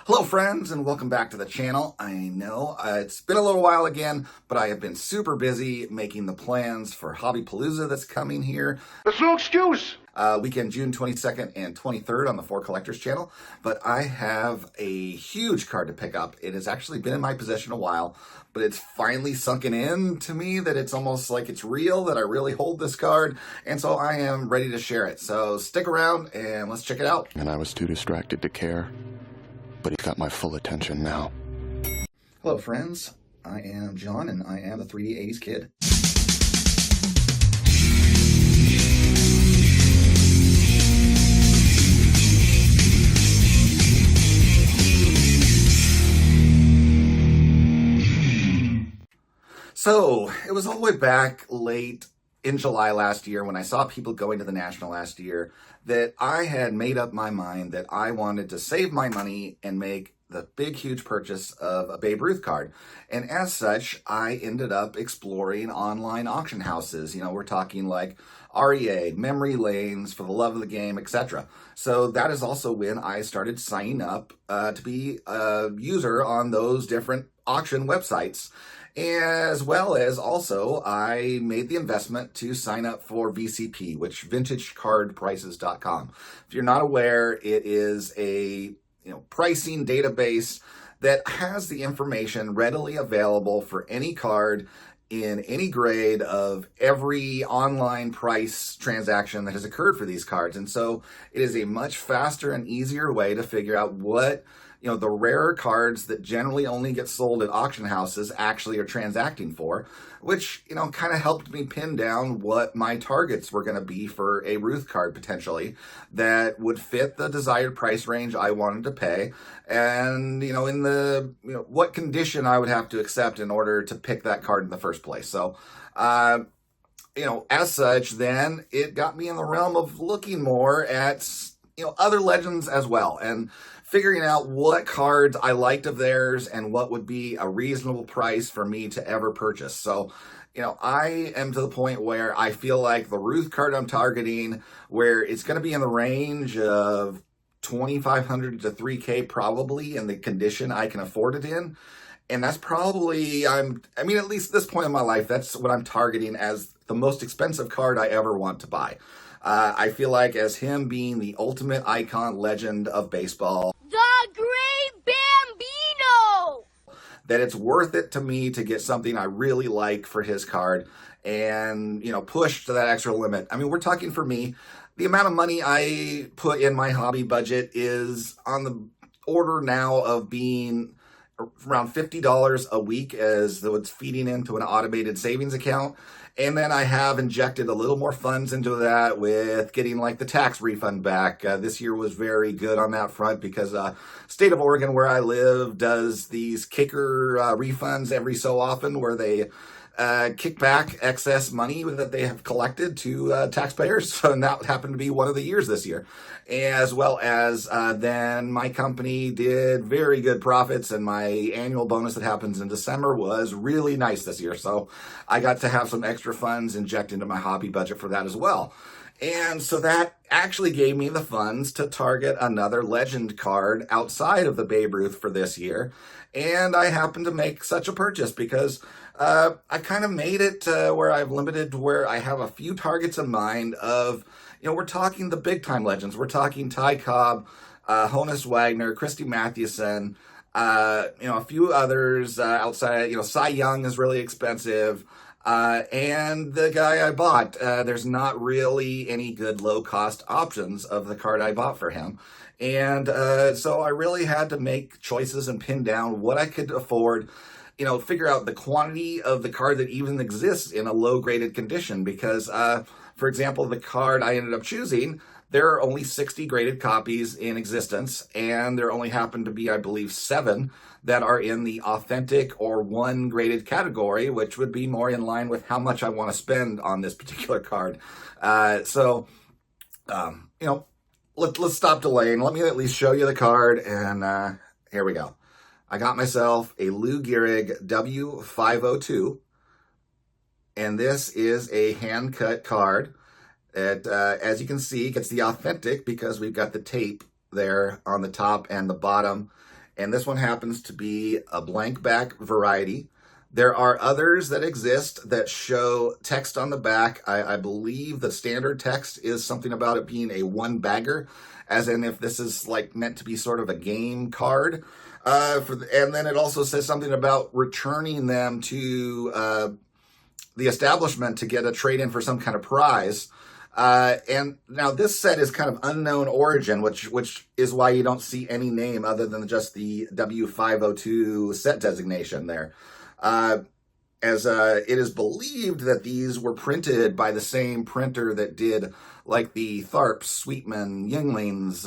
Hello friends and welcome back to the channel. I know it's been a little while again, but I have been super busy making the plans for Hobbypalooza that's coming here. That's no excuse. Weekend June 22nd and 23rd on the 4Collectors channel. But I have a huge card to pick up. It has actually been in my possession a while, but it's finally sunken in to me that it's almost like it's real, that I really hold this card. And so I am ready to share it. So stick around and let's check it out. And I was too distracted to care. But he's got my full attention now. Hello friends, I am John and I am the 3D 80s kid. So it was all the way back late in July last year when I saw people going to the National last year that I had made up my mind that I wanted to save my money and make the big, huge purchase of a Babe Ruth card. And as such, I ended up exploring online auction houses. You know, we're talking like REA, memory lanes, For the Love of the Game, etc. So that is also when I started signing up to be a user on those different auction websites. As well as also, I made the investment to sign up for VCP, which VintageCardPrices.com. If you're not aware, it is a pricing database that has the information readily available for any card in any grade of every online price transaction that has occurred for these cards. And so it is a much faster and easier way to figure out what the rarer cards that generally only get sold at auction houses actually are transacting for, which, kind of helped me pin down what my targets were going to be for a Ruth card potentially that would fit the desired price range I wanted to pay. And, in the, what condition I would have to accept in order to pick that card in the first place. So, as such, then it got me in the realm of looking more at, other legends as well. And figuring out what cards I liked of theirs and what would be a reasonable price for me to ever purchase. So, I am to the point where I feel like the Ruth card I'm targeting, where it's going to be in the range of $2,500 to $3,000 probably in the condition I can afford it in. And that's probably, at least at this point in my life, that's what I'm targeting as the most expensive card I ever want to buy. I feel like as him being the ultimate icon legend of baseball, the Great Bambino, that it's worth it to me to get something I really like for his card and, push to that extra limit. We're talking for me, the amount of money I put in my hobby budget is on the order now of being around $50 a week as though it's feeding into an automated savings account. And then I have injected a little more funds into that with getting like the tax refund back. This year was very good on that front because state of Oregon where I live does these kicker refunds every so often where they kick back excess money that they have collected to taxpayers. So, and that happened to be one of the years this year. As well as then my company did very good profits, and my annual bonus that happens in December was really nice this year. So I got to have some extra funds inject into my hobby budget for that as well. And so that actually gave me the funds to target another legend card outside of the Babe Ruth for this year. And I happened to make such a purchase because I kind of made it where I've limited to where I have a few targets in mind of, we're talking the big time legends. We're talking Ty Cobb, Honus Wagner, Christy Mathewson, a few others outside. Cy Young is really expensive. And the guy I bought, there's not really any good low-cost options of the card I bought for him. And so I really had to make choices and pin down what I could afford, figure out the quantity of the card that even exists in a low-graded condition. Because, for example, the card I ended up choosing, there are only 60 graded copies in existence, and there only happen to be, I believe, 7 that are in the authentic or 1 graded category, which would be more in line with how much I want to spend on this particular card. Let's stop delaying. Let me at least show you the card, and here we go. I got myself a Lou Gehrig W502, and this is a hand-cut card. It, as you can see, gets the authentic because we've got the tape there on the top and the bottom. and this one happens to be a blank back variety. There are others that exist that show text on the back. I believe the standard text is something about it being a one bagger, as in if this is like meant to be sort of a game card. And then it also says something about returning them to the establishment to get a trade-in for some kind of prize. And now this set is kind of unknown origin, which is why you don't see any name other than just the W502 set designation there. As it is believed that these were printed by the same printer that did like the Tharp, Sweetman, Younglings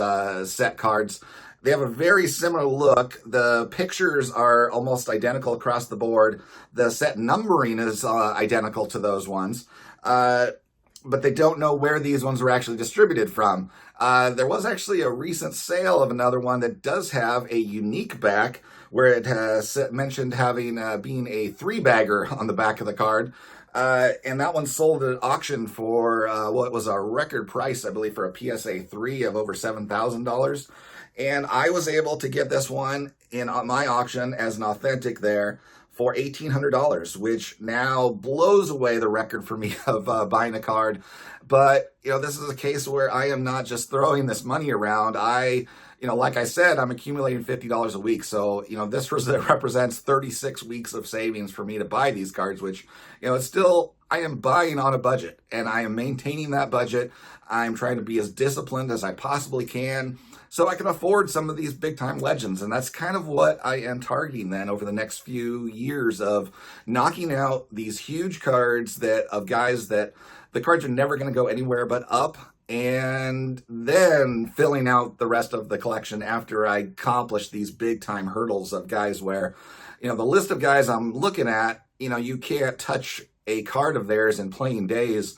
set cards. They have a very similar look. The pictures are almost identical across the board. The set numbering is identical to those ones. But they don't know where these ones were actually distributed from. There was actually a recent sale of another one that does have a unique back, where it has mentioned having being a three-bagger on the back of the card. And that one sold at auction for what was a record price, I believe, for a PSA 3 of over $7,000. And I was able to get this one in my auction as an authentic there for $1,800, which now blows away the record for me of buying a card. But, this is a case where I am not just throwing this money around. Like I said, I'm accumulating $50 a week. So, this represents 36 weeks of savings for me to buy these cards, which, it's still, I am buying on a budget and I am maintaining that budget. I'm trying to be as disciplined as I possibly can so I can afford some of these big time legends. And that's kind of what I am targeting then over the next few years of knocking out these huge cards of guys that the cards are never going to go anywhere but up, and then filling out the rest of the collection after I accomplish these big time hurdles of guys where, the list of guys I'm looking at, you can't touch a card of theirs in playing days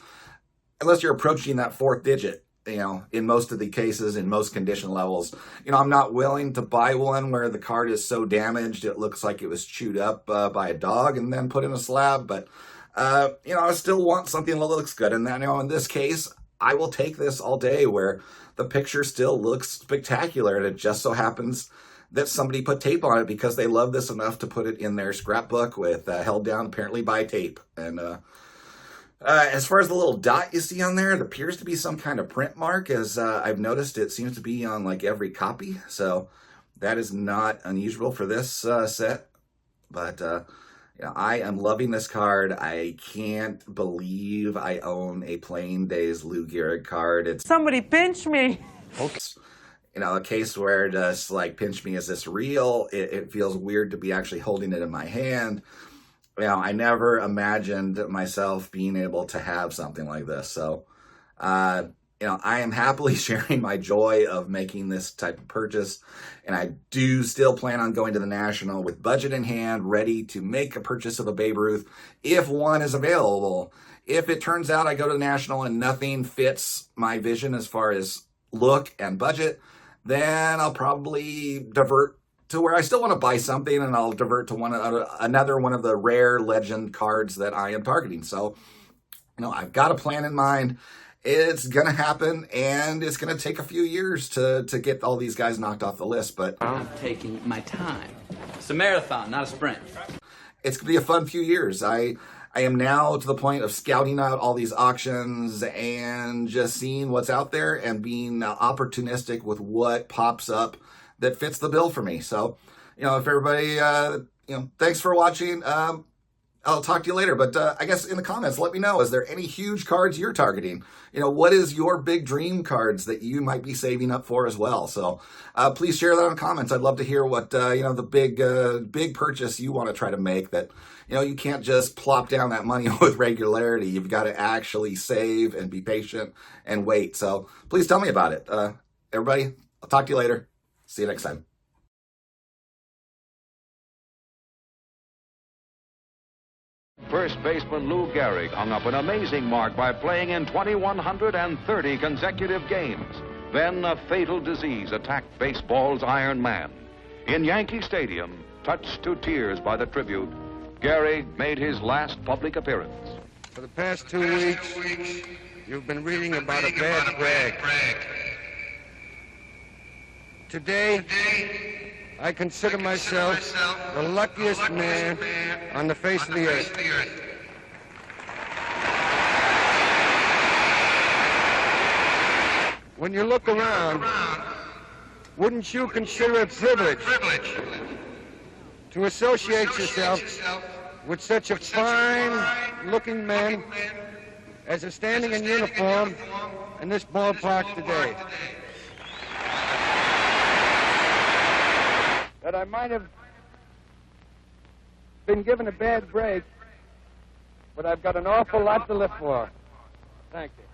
unless you're approaching that fourth digit. In most of the cases, in most condition levels, I'm not willing to buy one where the card is so damaged it looks like it was chewed up by a dog and then put in a slab. But, I still want something that looks good. And then, in this case, I will take this all day where the picture still looks spectacular. And it just so happens that somebody put tape on it because they love this enough to put it in their scrapbook with held down apparently by tape. And, as far as the little dot you see on there, it appears to be some kind of print mark, as I've noticed it seems to be on like every copy. So that is not unusual for this set. But I am loving this card. I can't believe I own a Playing Days Lou Gehrig card. It's somebody pinch me. A case where just like pinch me, is this real? It feels weird to be actually holding it in my hand. I never imagined myself being able to have something like this. So, I am happily sharing my joy of making this type of purchase. And I do still plan on going to the National with budget in hand, ready to make a purchase of a Babe Ruth if one is available. If it turns out I go to the National and nothing fits my vision as far as look and budget, then I'll probably divert to where I still want to buy something, and I'll divert to another one of the rare legend cards that I am targeting. So, I've got a plan in mind. It's going to happen, and it's going to take a few years to get all these guys knocked off the list. But I'm taking my time. It's a marathon, not a sprint. It's going to be a fun few years. I am now to the point of scouting out all these auctions and just seeing what's out there and being opportunistic with what pops up that fits the bill for me. So, if everybody, thanks for watching. I'll talk to you later. But I guess in the comments, let me know, is there any huge cards you're targeting? What is your big dream cards that you might be saving up for as well? So please share that in the comments. I'd love to hear what, the big purchase you want to try to make that, you can't just plop down that money with regularity. You've got to actually save and be patient and wait. So please tell me about it. Everybody, I'll talk to you later. See you next time. First baseman Lou Gehrig hung up an amazing mark by playing in 2,130 consecutive games. Then a fatal disease attacked baseball's Iron Man. In Yankee Stadium, touched to tears by the tribute, Gehrig made his last public appearance. For the past 2 weeks, you've been reading about a bad brag. Today, I consider myself the luckiest man on the face of the earth. When you look around, wouldn't you consider it privilege to associate yourself with such a fine-looking man as is standing in uniform in this ballpark today? That I might have been given a bad break, but I've got an awful lot to live for. Thank you.